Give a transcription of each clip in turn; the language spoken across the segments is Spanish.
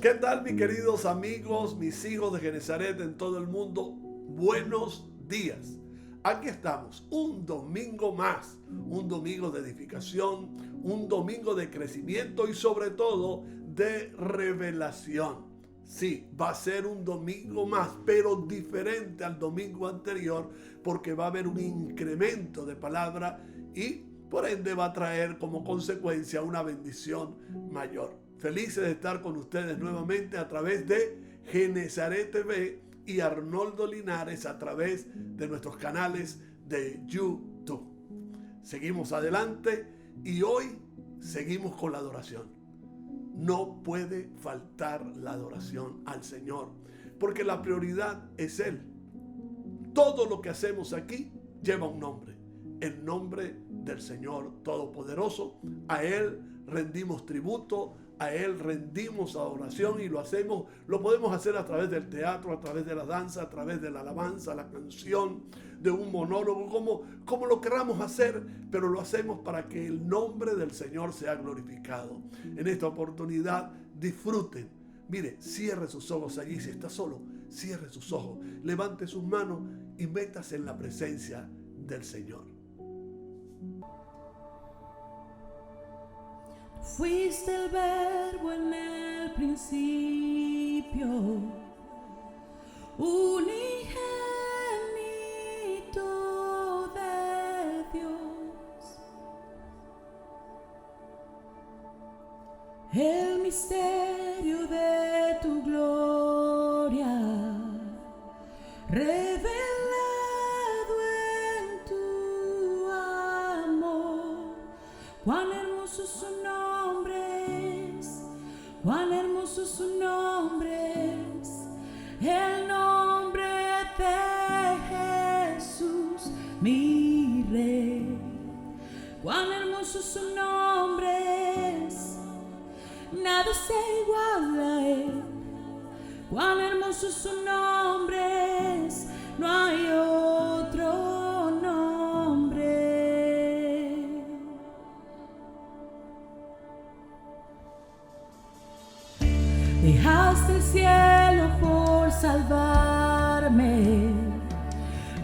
¿Qué tal, mis queridos amigos, mis hijos de Genesaret en todo el mundo? Buenos días. Aquí estamos, un domingo más, un domingo de edificación, un domingo de crecimiento y sobre todo de revelación. Sí, va a ser un domingo más, pero diferente al domingo anterior, porque va a haber un incremento de palabra y por ende va a traer como consecuencia una bendición mayor. Felices de estar con ustedes nuevamente a través de Genesaret TV y Arnoldo Linares a través de nuestros canales de YouTube. Seguimos adelante y hoy seguimos con la adoración. No puede faltar la adoración al Señor, porque la prioridad es Él. Todo lo que hacemos aquí lleva un nombre, el nombre del Señor Todopoderoso. A Él rendimos tributo, a Él rendimos adoración y lo podemos hacer a través del teatro, a través de la danza, a través de la alabanza, la canción, de un monólogo, como lo queramos hacer, pero lo hacemos para que el nombre del Señor sea glorificado. En esta oportunidad disfruten. Mire, cierre sus ojos allí, si está solo, cierre sus ojos, levante sus manos y métase en la presencia del Señor. Fuiste el verbo en el principio, unigénito de Dios. El misterio de tu gloria, revelado en tu amor. Cuán hermoso es su nombre. Cuán hermoso su nombre es, el nombre de Jesús, mi Rey. Cuán hermoso su nombre es, nada se iguala a Él. Cuán hermoso su nombre es, no hay otro nombre. Dejaste el cielo por salvarme,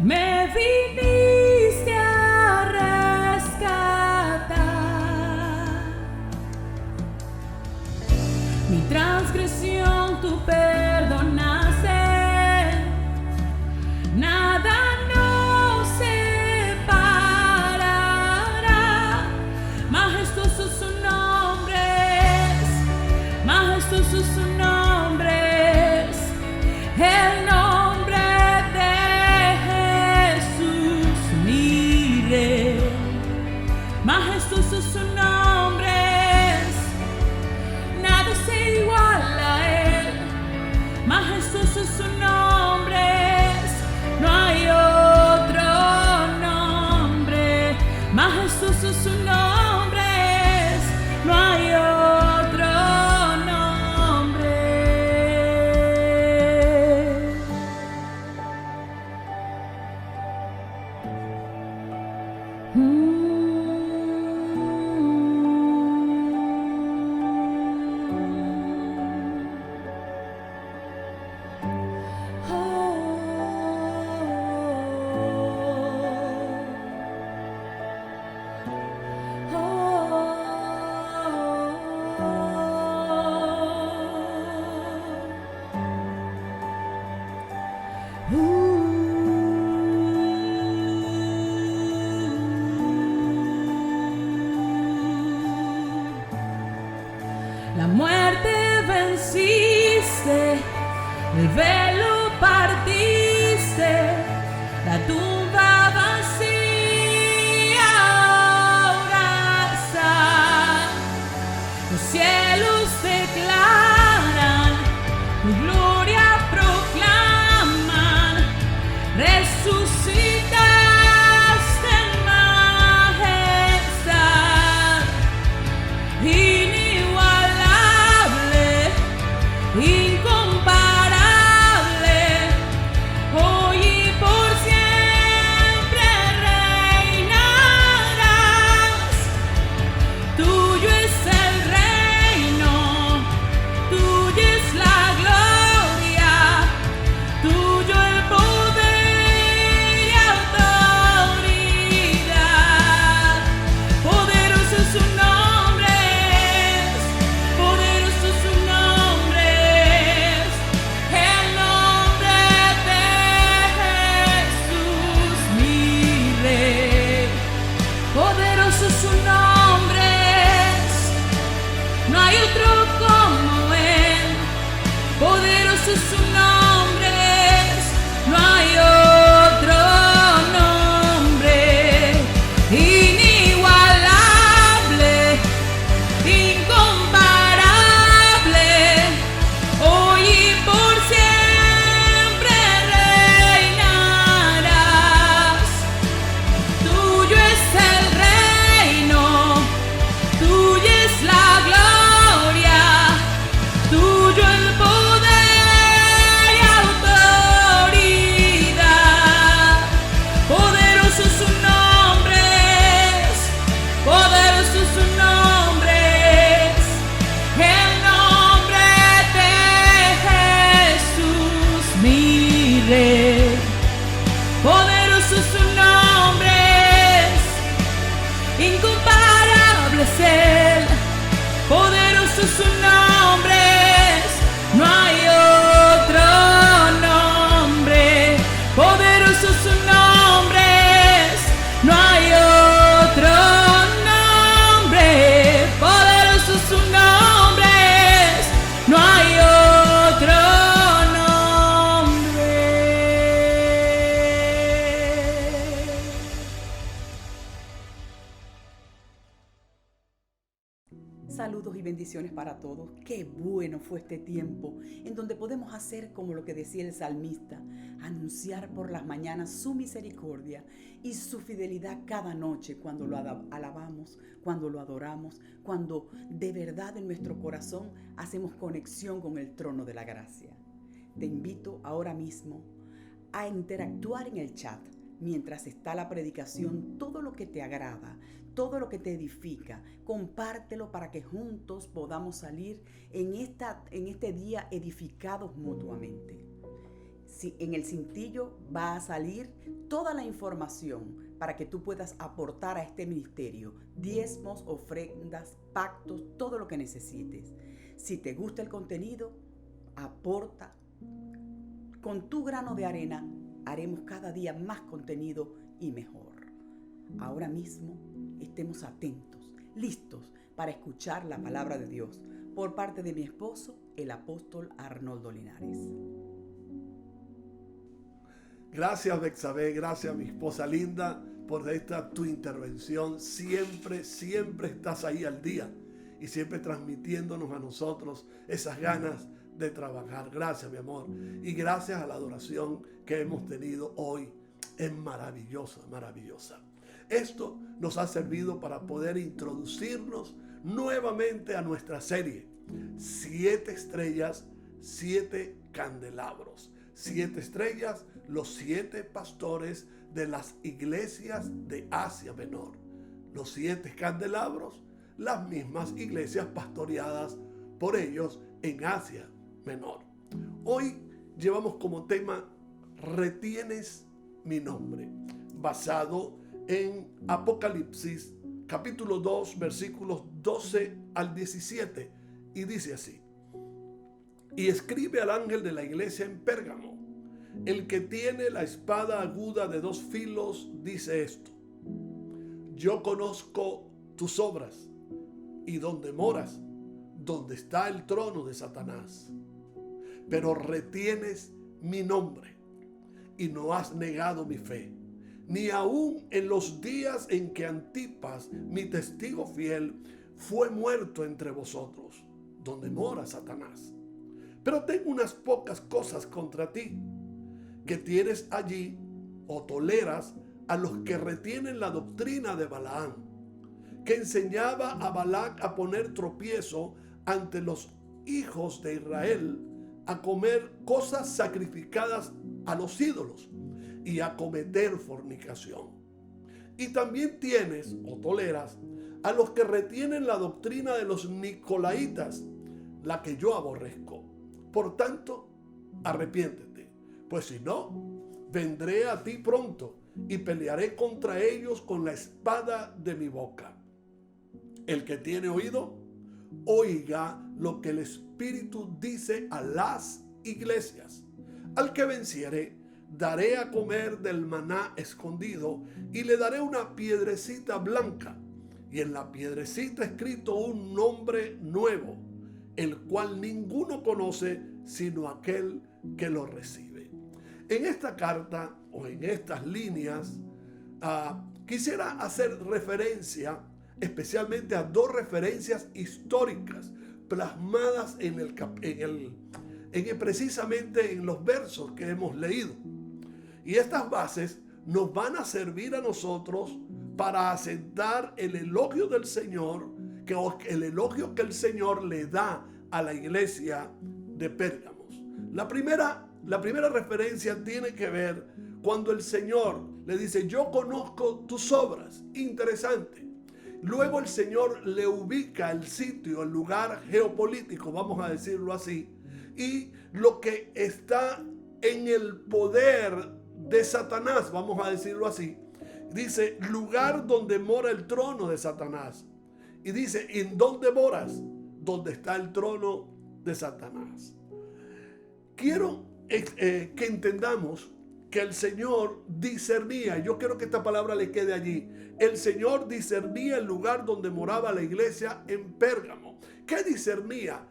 me viniste a rescatar. Mi transgresión tú perdonaste, nada nos separará. Majestuoso su nombre es, majestuoso su nombre. El nombre de Jesús, mi Rey. Majestuoso su nombre es, nada se iguala a poderosos sus nombres, no hay otro nombre. La muerte venciste, el velo partiste, la tumba vacía ahora está. Los cielos declaran, tu gloria proclaman, resucitaste en majestad. Incomparable, hoy y por siempre reinarás. Tuyo es el reino, tuya es la gloria, tuyo el poder y autoridad. Poderoso es su nombre, poderoso es su nombre. Poderoso su nombre, no hay otro como él. Poderoso su nombre, no hay otro nombre. Inigualable, incomparable, hoy y por siempre reinarás. Tuyo es el reino, tuya es la gloria, tuyo el poder y autoridad. Poderoso su nombre, poderoso su nombre, el nombre de Jesús mi Rey. Poderoso su nombre, incomparable es él. Poderoso su nombre, no hay otro nombre. Poderoso su nombre, no hay otro nombre. Poderoso su nombre, no hay otro nombre. Saludos y bendiciones para todos. Qué bueno fue este tiempo en donde podemos hacer como lo que decía el salmista, anunciar por las mañanas su misericordia y su fidelidad cada noche cuando lo alabamos, cuando lo adoramos, cuando de verdad en nuestro corazón hacemos conexión con el trono de la gracia. Te invito ahora mismo a interactuar en el chat mientras está la predicación. Todo lo que te agrada, todo lo que te edifica, compártelo para que juntos podamos salir en este día edificados mutuamente. Si en el cintillo va a salir toda la información para que tú puedas aportar a este ministerio, diezmos, ofrendas, pactos, todo lo que necesites. Si te gusta el contenido, aporta. Con tu grano de arena haremos cada día más contenido y mejor. Ahora mismo estemos atentos, listos para escuchar la palabra de Dios por parte de mi esposo, el apóstol Arnoldo Linares. Gracias, Betsabé, gracias, mi esposa linda, por esta tu intervención. Siempre estás ahí al día y siempre transmitiéndonos a nosotros esas ganas de trabajar. Gracias, mi amor, y gracias a la adoración que hemos tenido hoy. Es maravillosa, maravillosa. Esto nos ha servido para poder introducirnos nuevamente a nuestra serie. 7 estrellas, 7 candelabros. 7 estrellas, los 7 pastores de las iglesias de Asia Menor. Los 7 candelabros, las mismas iglesias pastoreadas por ellos en Asia Menor. Hoy llevamos como tema "Retienes mi nombre", basado en Apocalipsis capítulo 2 versículos 12 al 17, y dice así: "Y escribe al ángel de la iglesia en Pérgamo, el que tiene la espada aguda de 2 filos, dice esto: Yo conozco tus obras y donde moras, donde está el trono de Satanás, pero retienes mi nombre y no has negado mi fe, ni aun en los días en que Antipas, mi testigo fiel, fue muerto entre vosotros, donde mora Satanás. Pero tengo unas pocas cosas contra ti, que tienes allí o toleras a los que retienen la doctrina de Balaam, que enseñaba a Balac a poner tropiezo ante los hijos de Israel, a comer cosas sacrificadas a los ídolos y a cometer fornicación. Y también tienes o toleras a los que retienen la doctrina de los nicolaitas, la que yo aborrezco. Por tanto, arrepiéntete, pues si no, vendré a ti pronto y pelearé contra ellos con la espada de mi boca. El que tiene oído, oiga lo que el Espíritu dice a las iglesias. Al que venciere, daré a comer del maná escondido y le daré una piedrecita blanca, y en la piedrecita escrito un nombre nuevo, el cual ninguno conoce sino aquel que lo recibe. En esta carta o en estas líneas quisiera hacer referencia especialmente a 2 referencias históricas plasmadas precisamente en los versos que hemos leído. Y estas bases nos van a servir a nosotros para asentar el elogio del Señor, el elogio que el Señor le da a la iglesia de Pérgamos. La primera referencia tiene que ver cuando el Señor le dice: yo conozco tus obras. Interesante. Luego el Señor le ubica el sitio, el lugar geopolítico, vamos a decirlo así, y lo que está en el poder de Satanás, vamos a decirlo así. Dice: lugar donde mora el trono de Satanás. Y dice: ¿en dónde moras? Donde está el trono de Satanás. Quiero que entendamos que el Señor discernía. Yo quiero que esta palabra le quede allí. El Señor discernía el lugar donde moraba la iglesia en Pérgamo. ¿Qué discernía?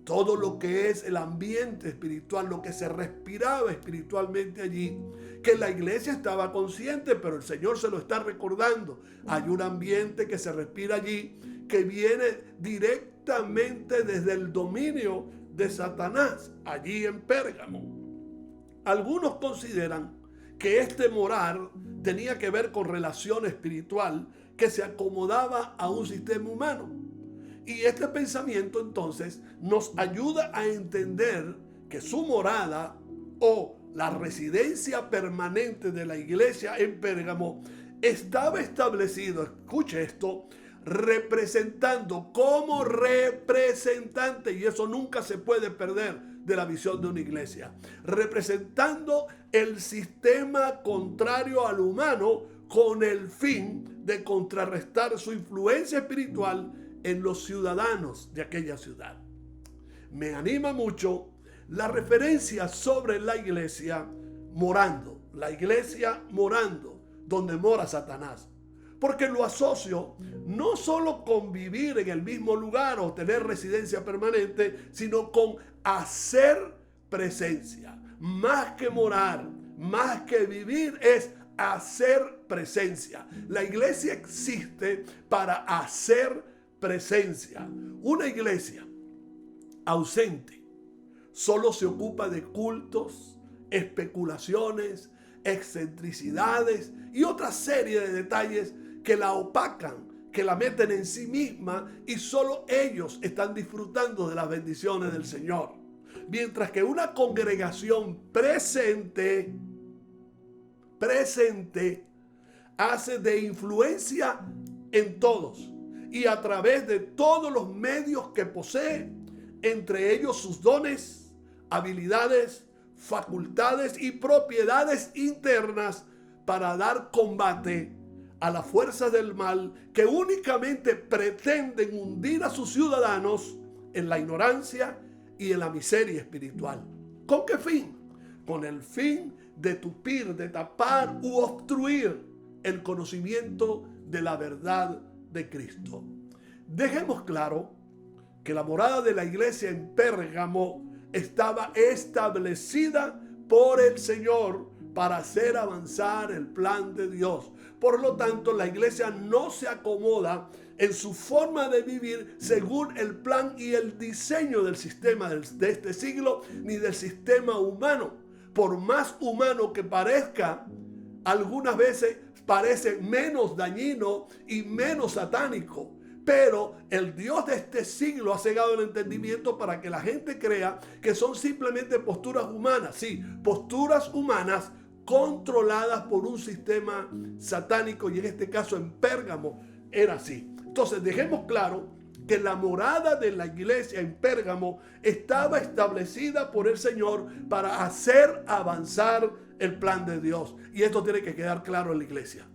Todo lo que es el ambiente espiritual, lo que se respiraba espiritualmente allí, que la iglesia estaba consciente, pero el Señor se lo está recordando. Hay un ambiente que se respira allí, que viene directamente desde el dominio de Satanás, allí en Pérgamo. Algunos consideran que este morar tenía que ver con relación espiritual que se acomodaba a un sistema humano. Y este pensamiento entonces nos ayuda a entender que su morada o la residencia permanente de la iglesia en Pérgamo estaba establecido, escuche esto, representando como representante, y eso nunca se puede perder de la visión de una iglesia, representando el sistema contrario al humano con el fin de contrarrestar su influencia espiritual en los ciudadanos de aquella ciudad. Me anima mucho la referencia sobre la iglesia morando donde mora Satanás, porque lo asocio no solo con vivir en el mismo lugar o tener residencia permanente, sino con hacer presencia. Más que morar, más que vivir, es hacer presencia. La iglesia existe para hacer presencia. Una iglesia ausente solo se ocupa de cultos, especulaciones, excentricidades y otra serie de detalles que la opacan, que la meten en sí misma y solo ellos están disfrutando de las bendiciones del Señor. Mientras que una congregación presente hace de influencia en todos y a través de todos los medios que posee, entre ellos sus dones, habilidades, facultades y propiedades internas para dar combate a las fuerzas del mal que únicamente pretenden hundir a sus ciudadanos en la ignorancia y en la miseria espiritual. ¿Con qué fin? Con el fin de tupir, de tapar u obstruir el conocimiento de la verdad de Cristo. Dejemos claro que la morada de la iglesia en Pérgamo estaba establecida por el Señor para hacer avanzar el plan de Dios. Por lo tanto, la iglesia no se acomoda en su forma de vivir según el plan y el diseño del sistema de este siglo, ni del sistema humano. Por más humano que parezca, algunas veces parece menos dañino y menos satánico. Pero el Dios de este siglo ha cegado el entendimiento para que la gente crea que son simplemente posturas humanas. Sí, posturas humanas controladas por un sistema satánico, y en este caso en Pérgamo era así. Entonces dejemos claro que la morada de la iglesia en Pérgamo estaba establecida por el Señor para hacer avanzar el plan de Dios. Y esto tiene que quedar claro en la iglesia.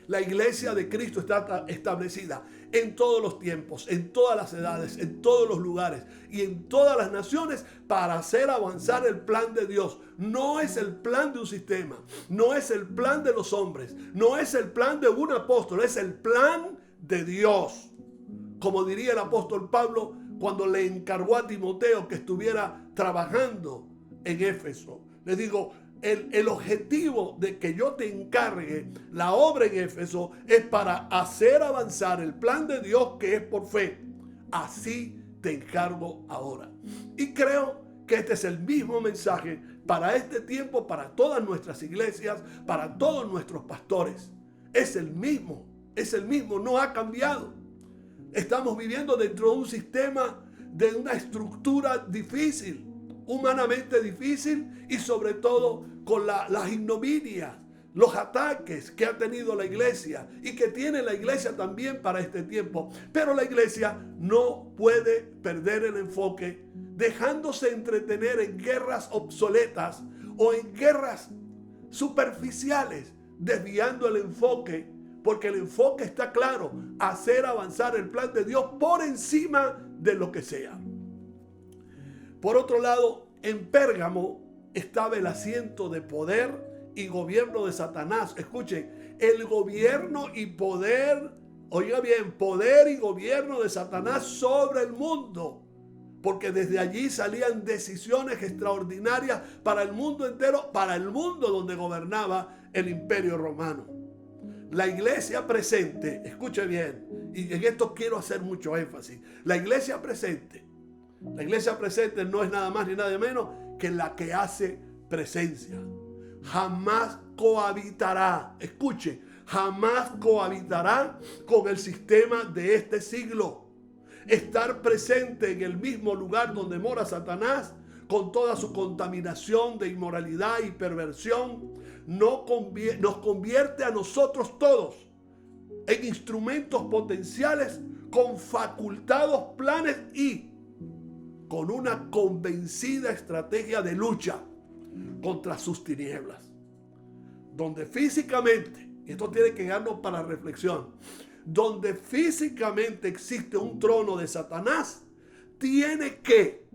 La iglesia de Cristo está establecida en todos los tiempos, en todas las edades, en todos los lugares y en todas las naciones para hacer avanzar el plan de Dios. No es el plan de un sistema, no es el plan de los hombres, no es el plan de un apóstol, es el plan de Dios. Como diría el apóstol Pablo cuando le encargó a Timoteo que estuviera trabajando en Éfeso. Le digo, el objetivo de que yo te encargue la obra en Éfeso es para hacer avanzar el plan de Dios que es por fe. Así te encargo ahora. Y creo que este es el mismo mensaje para este tiempo, para todas nuestras iglesias, para todos nuestros pastores. Es el mismo, no ha cambiado. Estamos viviendo dentro de un sistema, de una estructura difícil, humanamente difícil, y sobre todo con las ignominias, los ataques que ha tenido la iglesia y que tiene la iglesia también para este tiempo. Pero la iglesia no puede perder el enfoque dejándose entretener en guerras obsoletas o en guerras superficiales, desviando el enfoque, porque el enfoque está claro: hacer avanzar el plan de Dios por encima de lo que sea. Por otro lado, en Pérgamo estaba el asiento de poder y gobierno de Satanás. Escuchen, el gobierno y poder, oiga bien, poder y gobierno de Satanás sobre el mundo. Porque desde allí salían decisiones extraordinarias para el mundo entero, para el mundo donde gobernaba el Imperio Romano. La iglesia presente, escuche bien, y en esto quiero hacer mucho énfasis. La iglesia presente no es nada más ni nada menos que la que hace presencia. Jamás cohabitará, escuche, jamás cohabitará con el sistema de este siglo. Estar presente en el mismo lugar donde mora Satanás, con toda su contaminación de inmoralidad y perversión, nos convierte a nosotros todos en instrumentos potenciales con facultados, planes y con una convencida estrategia de lucha contra sus tinieblas. Donde físicamente, y esto tiene que darnos para reflexión, donde físicamente existe un trono de Satanás, tiene que,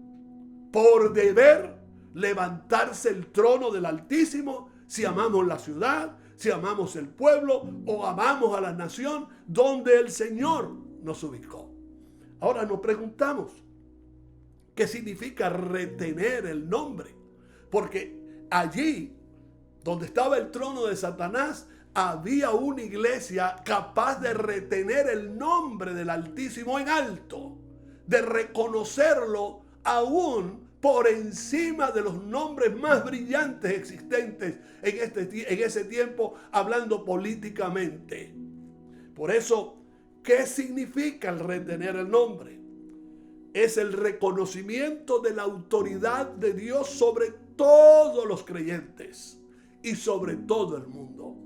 por deber, levantarse el trono del Altísimo, si amamos la ciudad, si amamos el pueblo o amamos a la nación donde el Señor nos ubicó. Ahora nos preguntamos, ¿qué significa retener el nombre? Porque allí, donde estaba el trono de Satanás, había una iglesia capaz de retener el nombre del Altísimo en alto, de reconocerlo aún por encima de los nombres más brillantes existentes en ese tiempo, hablando políticamente. Por eso, ¿qué significa el retener el nombre? Es el reconocimiento de la autoridad de Dios sobre todos los creyentes y sobre todo el mundo.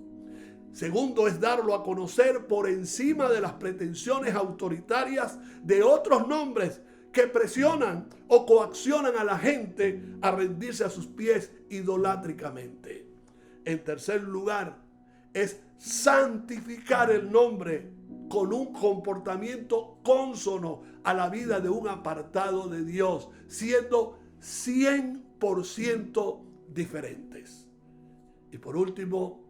Segundo, es darlo a conocer por encima de las pretensiones autoritarias de otros nombres que presionan o coaccionan a la gente a rendirse a sus pies idolátricamente. En tercer lugar, es santificar el nombre con un comportamiento cónsono a la vida de un apartado de Dios, siendo 100% diferentes. Y por último,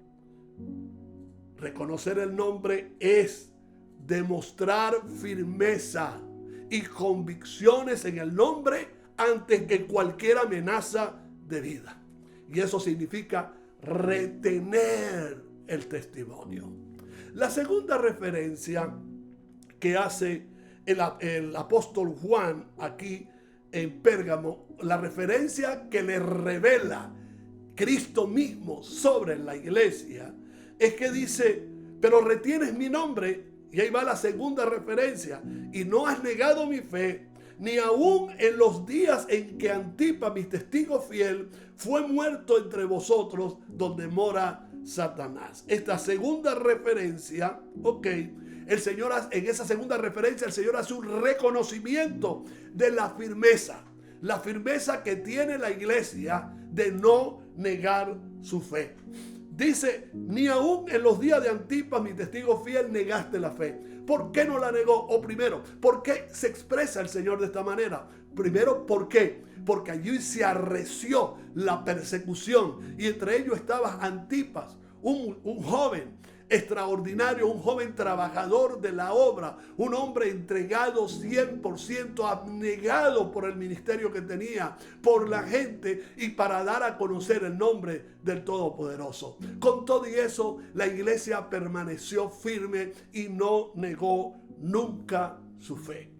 reconocer el nombre es demostrar firmeza y convicciones en el nombre antes que cualquier amenaza de vida. Y eso significa retener el testimonio. La segunda referencia que hace el apóstol Juan aquí en Pérgamo, la referencia que le revela Cristo mismo sobre la iglesia, es que dice, pero retienes mi nombre, y ahí va la segunda referencia, y no has negado mi fe, ni aún en los días en que Antipas, mi testigo fiel, fue muerto entre vosotros, donde mora Satanás. Esta segunda referencia, el Señor, en esa segunda referencia, el Señor hace un reconocimiento de la firmeza que tiene la iglesia de no negar su fe. Dice, ni aún en los días de Antipas, mi testigo fiel, negaste la fe. ¿Por qué no la negó? O primero, ¿por qué se expresa el Señor de esta manera? Primero, ¿por qué? Porque allí se arreció la persecución. Y entre ellos estaba Antipas, un joven extraordinario, un joven trabajador de la obra, un hombre entregado 100%, abnegado por el ministerio que tenía, por la gente y para dar a conocer el nombre del Todopoderoso. Con todo y eso, la iglesia permaneció firme y no negó nunca su fe.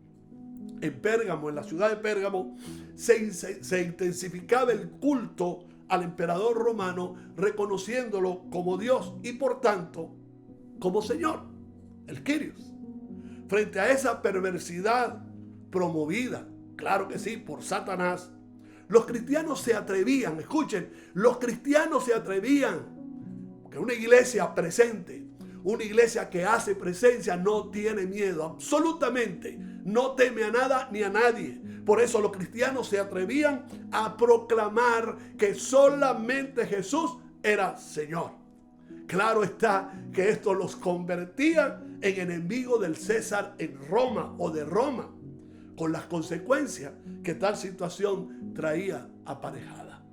En Pérgamo, en la ciudad de Pérgamo, se intensificaba el culto al emperador romano, reconociéndolo como Dios y por tanto como Señor, el Kyrios. Frente a esa perversidad promovida, claro que sí, por Satanás, los cristianos se atrevían, escuchen, los cristianos se atrevían, porque una iglesia presente, una iglesia que hace presencia no tiene miedo, absolutamente, no teme a nada ni a nadie. Por eso los cristianos se atrevían a proclamar que solamente Jesús era Señor. Claro está que esto los convertía en enemigos del César en Roma o de Roma, con las consecuencias que tal situación traía aparejada.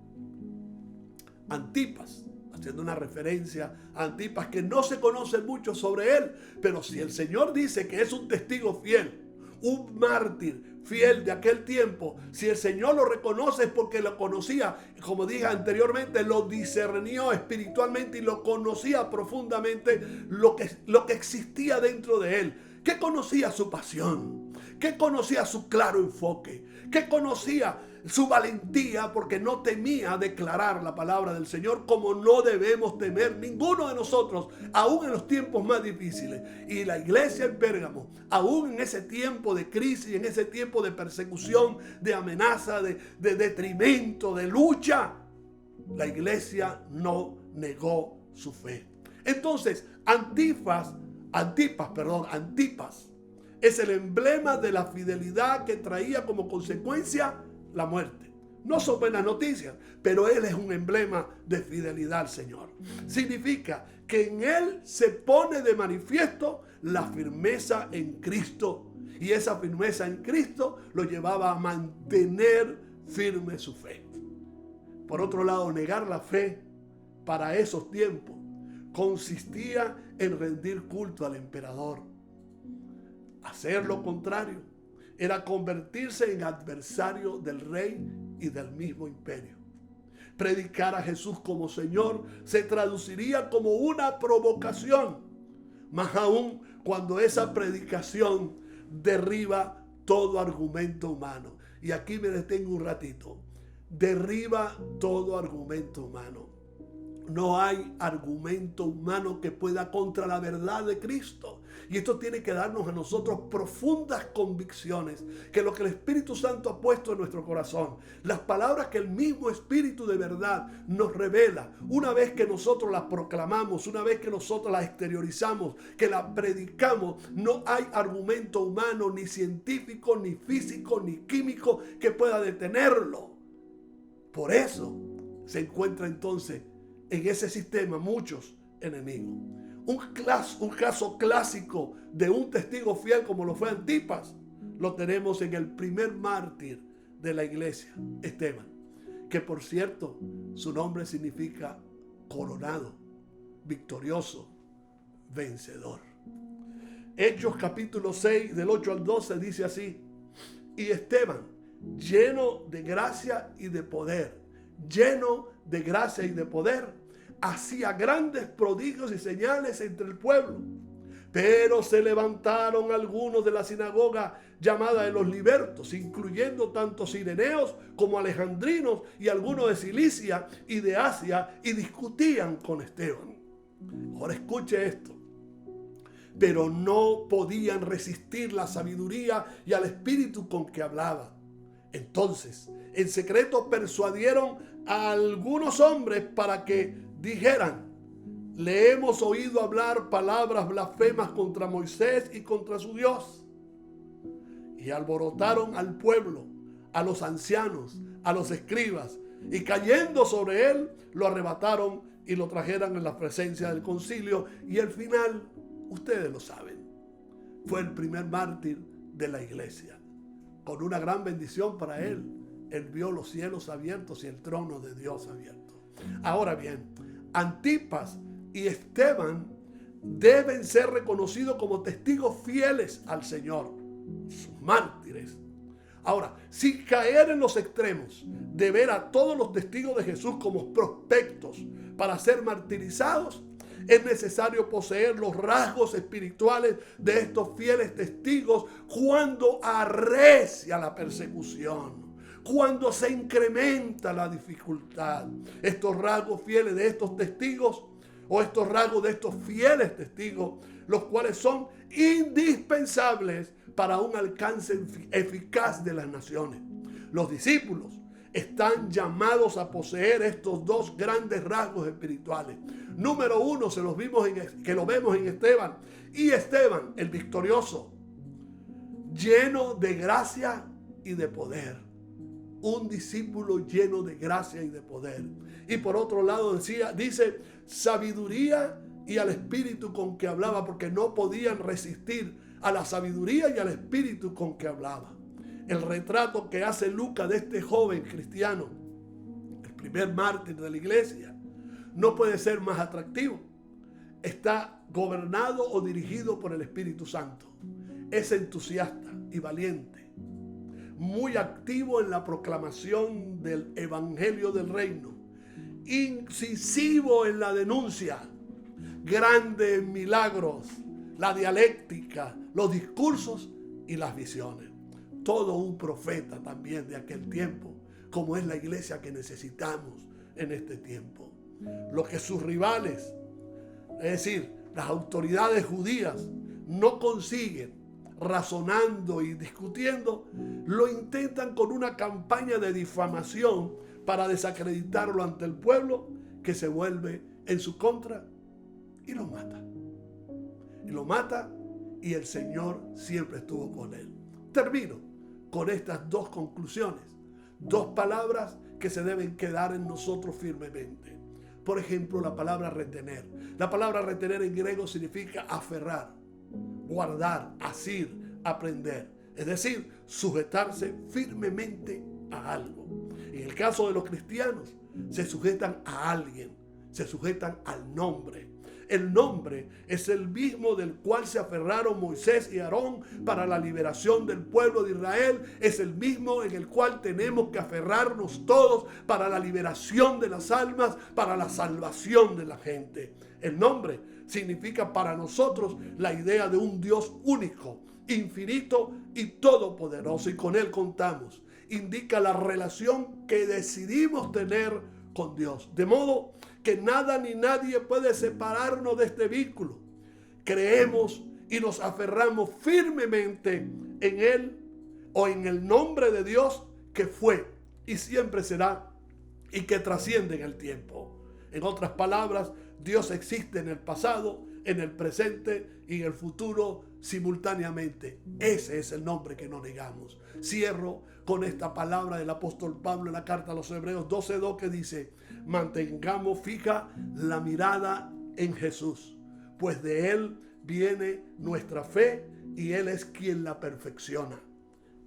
Antipas, haciendo una referencia a Antipas, que no se conoce mucho sobre él, pero si el Señor dice que es un testigo fiel, un mártir fiel de aquel tiempo, si el Señor lo reconoce es porque lo conocía, como dije anteriormente, lo discernió espiritualmente y lo conocía profundamente lo que existía dentro de él, que conocía su pasión, que conocía su claro enfoque, que conocía su valentía porque no temía declarar la palabra del Señor, como no debemos temer ninguno de nosotros, aún en los tiempos más difíciles. Y la iglesia en Pérgamo, aún en ese tiempo de crisis, en ese tiempo de persecución, de amenaza, de detrimento, de lucha, la iglesia no negó su fe. Entonces, Antipas es el emblema de la fidelidad que traía como consecuencia la muerte. No son buenas noticias, pero él es un emblema de fidelidad al Señor. Significa que en él se pone de manifiesto la firmeza en Cristo. Y esa firmeza en Cristo lo llevaba a mantener firme su fe. Por otro lado, negar la fe para esos tiempos consistía en rendir culto al emperador. Hacer lo contrario era convertirse en adversario del rey y del mismo imperio. Predicar a Jesús como Señor se traduciría como una provocación, más aún cuando esa predicación derriba todo argumento humano. Y aquí me detengo un ratito. Derriba todo argumento humano. No hay argumento humano que pueda contra la verdad de Cristo. Y esto tiene que darnos a nosotros profundas convicciones, que lo que el Espíritu Santo ha puesto en nuestro corazón, las palabras que el mismo Espíritu de verdad nos revela, una vez que nosotros las proclamamos, una vez que nosotros las exteriorizamos, que las predicamos, no hay argumento humano, ni científico, ni físico, ni químico que pueda detenerlo. Por eso se encuentra entonces en ese sistema muchos enemigos. Un caso clásico de un testigo fiel como lo fue Antipas, lo tenemos en el primer mártir de la iglesia, Esteban, que por cierto, su nombre significa coronado, victorioso, vencedor. Hechos capítulo 6, del 8 al 12 dice así: y Esteban, lleno de gracia y de poder, hacía grandes prodigios y señales entre el pueblo. Pero se levantaron algunos de la sinagoga llamada de los libertos, incluyendo tanto cireneos como alejandrinos y algunos de Cilicia y de Asia, y discutían con Esteban. Ahora escuche esto. Pero no podían resistir la sabiduría y al espíritu con que hablaba. Entonces, en secreto persuadieron a algunos hombres para que dijeran: le hemos oído hablar palabras blasfemas contra Moisés y contra su Dios. Y alborotaron al pueblo, a los ancianos, a los escribas, y cayendo sobre él, lo arrebataron y lo trajeron en la presencia del concilio. Y el final, ustedes lo saben, fue el primer mártir de la iglesia. Con una gran bendición para él, él vio los cielos abiertos y el trono de Dios abierto. Ahora bien, Antipas y Esteban deben ser reconocidos como testigos fieles al Señor, sus mártires. Ahora, sin caer en los extremos de ver a todos los testigos de Jesús como prospectos para ser martirizados, es necesario poseer los rasgos espirituales de estos fieles testigos cuando arrecia la persecución, cuando se incrementa la dificultad. Estos rasgos fieles de estos testigos, o estos rasgos de estos fieles testigos, los cuales son indispensables para un alcance eficaz de las naciones. Los discípulos están llamados a poseer estos dos grandes rasgos espirituales. Número uno, que lo vemos en Esteban. Y Esteban, el victorioso, lleno de gracia y de poder. Un discípulo lleno de gracia y de poder. Y por otro lado dice sabiduría y al espíritu con que hablaba, porque no podían resistir a la sabiduría y al espíritu con que hablaba. El retrato que hace Lucas de este joven cristiano, el primer mártir de la iglesia, no puede ser más atractivo. Está gobernado o dirigido por el Espíritu Santo. Es entusiasta y valiente, muy activo en la proclamación del evangelio del reino, incisivo en la denuncia, grande en milagros, la dialéctica, los discursos y las visiones. Todo un profeta también de aquel tiempo, como es la iglesia que necesitamos en este tiempo. Lo que sus rivales, es decir, las autoridades judías, no consiguen razonando y discutiendo, lo intentan con una campaña de difamación para desacreditarlo ante el pueblo, que se vuelve en su contra y lo mata. Y lo mata, y el Señor siempre estuvo con él. Termino con estas dos conclusiones, dos palabras que se deben quedar en nosotros firmemente. Por ejemplo, la palabra retener. La palabra retener en griego significa aferrar, guardar, asir, aprender. Es decir, sujetarse firmemente a algo. En el caso de los cristianos, se sujetan a alguien, se sujetan al nombre. El nombre es el mismo del cual se aferraron Moisés y Aarón para la liberación del pueblo de Israel. Es el mismo en el cual tenemos que aferrarnos todos para la liberación de las almas, para la salvación de la gente. El nombre significa para nosotros la idea de un Dios único, infinito y todopoderoso, y con Él contamos. Indica la relación que decidimos tener con Dios. De modo que nada ni nadie puede separarnos de este vínculo. Creemos y nos aferramos firmemente en Él o en el nombre de Dios que fue y siempre será y que trasciende en el tiempo. En otras palabras, Dios existe en el pasado, en el presente y en el futuro simultáneamente. Ese es el nombre que no negamos. Cierro con esta palabra del apóstol Pablo en la carta a los Hebreos 12:2 que dice: mantengamos fija la mirada en Jesús, pues de Él viene nuestra fe y Él es quien la perfecciona.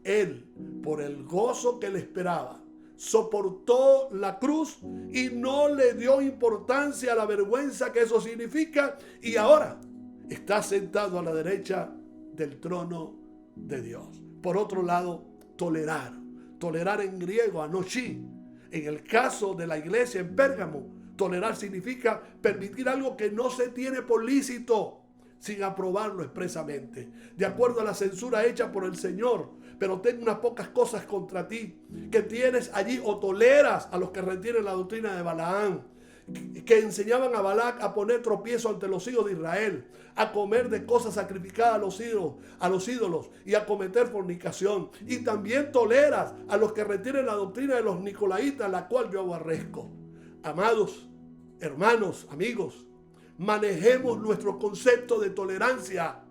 Él, por el gozo que le esperaba, soportó la cruz y no le dio importancia a la vergüenza que eso significa, y ahora está sentado a la derecha del trono de Dios. Por otro lado, tolerar en griego, anochi. En el caso de la iglesia en Pérgamo, tolerar significa permitir algo que no se tiene por lícito sin aprobarlo expresamente, de acuerdo a la censura hecha por el Señor. Pero tengo unas pocas cosas contra ti, que tienes allí o toleras a los que retienen la doctrina de Balaam, que enseñaban a Balac a poner tropiezo ante los hijos de Israel, a comer de cosas sacrificadas a los ídolos y a cometer fornicación. Y también toleras a los que retienen la doctrina de los nicolaitas, la cual yo aborrezco. Amados, hermanos, amigos, manejemos nuestro concepto de tolerancia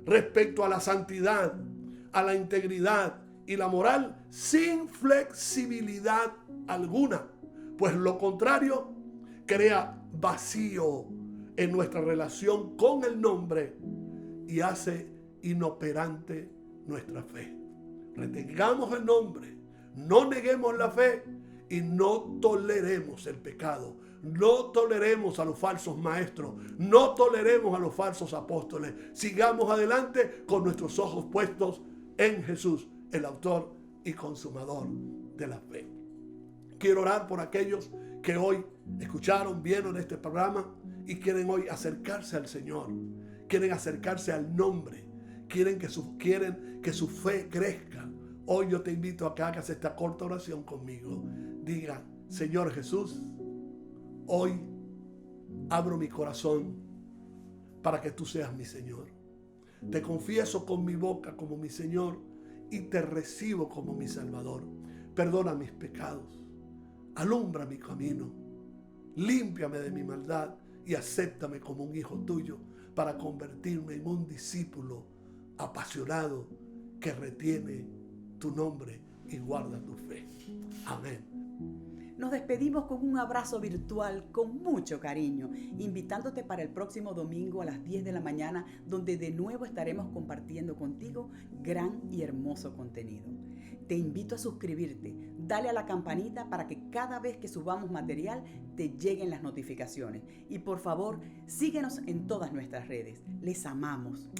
respecto a la santidad, a la integridad y la moral sin flexibilidad alguna, pues lo contrario crea vacío en nuestra relación con el nombre y hace inoperante nuestra fe. Retengamos el nombre, no neguemos la fe y no toleremos el pecado. No toleremos a los falsos maestros, no toleremos a los falsos apóstoles. Sigamos adelante con nuestros ojos puestos en Jesús, el autor y consumador de la fe. Quiero orar por aquellos que hoy escucharon, vieron este programa y quieren hoy acercarse al Señor, quieren acercarse al nombre, quieren que su fe crezca. Hoy yo te invito a que hagas esta corta oración conmigo. Diga: Señor Jesús, hoy abro mi corazón para que tú seas mi Señor. Te confieso con mi boca como mi Señor y te recibo como mi Salvador. Perdona mis pecados, alumbra mi camino, límpiame de mi maldad y acéptame como un hijo tuyo para convertirme en un discípulo apasionado que retiene tu nombre y guarda tu fe. Amén. Nos despedimos con un abrazo virtual con mucho cariño, invitándote para el próximo domingo a las 10 de la mañana, donde de nuevo estaremos compartiendo contigo gran y hermoso contenido. Te invito a suscribirte, dale a la campanita para que cada vez que subamos material te lleguen las notificaciones. Y por favor, síguenos en todas nuestras redes. Les amamos.